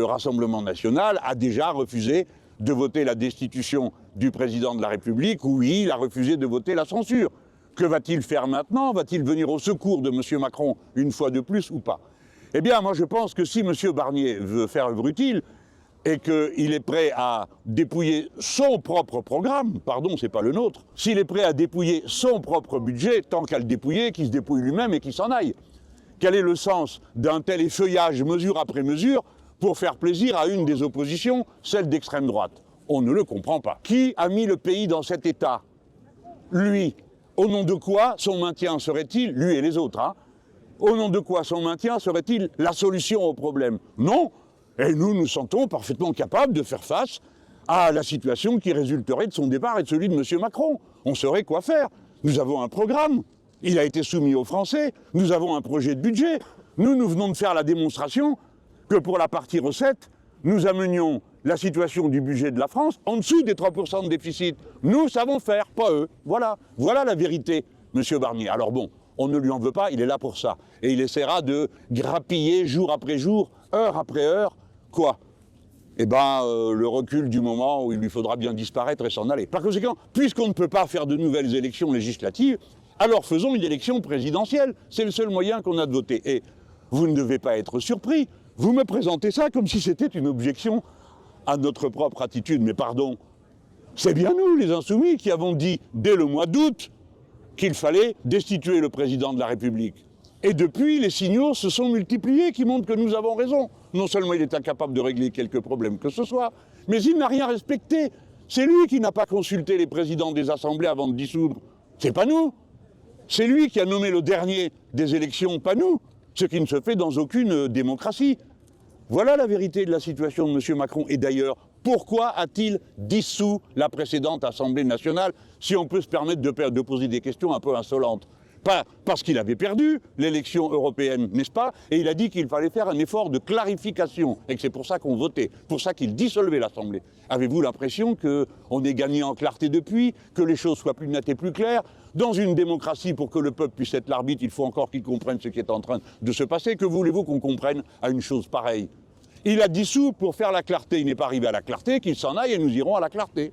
le Rassemblement national a déjà refusé de voter la destitution du président de la République, oui, il a refusé de voter la censure. Que va-t-il faire maintenant? Va-t-il venir au secours de M. Macron une fois de plus ou pas? Eh bien, moi je pense que si M. Barnier veut faire œuvre utile et qu'il est prêt à dépouiller son propre programme, pardon, c'est pas le nôtre, s'il est prêt à dépouiller son propre budget, tant qu'à le dépouiller, qu'il se dépouille lui-même et qu'il s'en aille. Quel est le sens d'un tel effeuillage mesure après mesure pour faire plaisir à une des oppositions, celle d'extrême droite? On ne le comprend pas. Qui a mis le pays dans cet état? Lui. Au nom de quoi son maintien serait-il, lui et les autres, hein, au nom de quoi son maintien serait-il la solution au problème? Non. Et nous nous sentons parfaitement capables de faire face à la situation qui résulterait de son départ et de celui de M. Macron. On saurait quoi faire. Nous avons un programme. Il a été soumis aux Français. Nous avons un projet de budget. Nous venons de faire la démonstration que pour la partie recettes, nous amenions la situation du budget de la France en dessous des 3% de déficit. Nous savons faire, pas eux. Voilà. Voilà la vérité, M. Barnier. Alors bon, on ne lui en veut pas, il est là pour ça. Et il essaiera de grappiller jour après jour, heure après heure, quoi? Eh bien, le recul du moment où il lui faudra bien disparaître et s'en aller. Par conséquent, puisqu'on ne peut pas faire de nouvelles élections législatives, alors faisons une élection présidentielle. C'est le seul moyen qu'on a de voter. Et vous ne devez pas être surpris. Vous me présentez ça comme si c'était une objection à notre propre attitude. Mais pardon, c'est bien nous, les Insoumis, qui avons dit dès le mois d'août qu'il fallait destituer le président de la République. Et depuis, les signaux se sont multipliés qui montrent que nous avons raison. Non seulement il est incapable de régler quelques problèmes que ce soit, mais il n'a rien respecté. C'est lui qui n'a pas consulté les présidents des assemblées avant de dissoudre. C'est pas nous. C'est lui qui a nommé le dernier des élections, pas nous. Ce qui ne se fait dans aucune démocratie. Voilà la vérité de la situation de M. Macron. Et d'ailleurs, pourquoi a-t-il dissous la précédente Assemblée nationale, si on peut se permettre de poser des questions un peu insolentes? Pas parce qu'il avait perdu l'élection européenne, n'est-ce pas? Et il a dit qu'il fallait faire un effort de clarification, et que c'est pour ça qu'on votait, pour ça qu'il dissolvait l'Assemblée. Avez-vous l'impression qu'on ait gagné en clarté depuis, que les choses soient plus nettes et plus claires? Dans une démocratie, pour que le peuple puisse être l'arbitre, il faut encore qu'il comprenne ce qui est en train de se passer. Que voulez-vous qu'on comprenne à une chose pareille? Il a dissous pour faire la clarté. Il n'est pas arrivé à la clarté, qu'il s'en aille et nous irons à la clarté.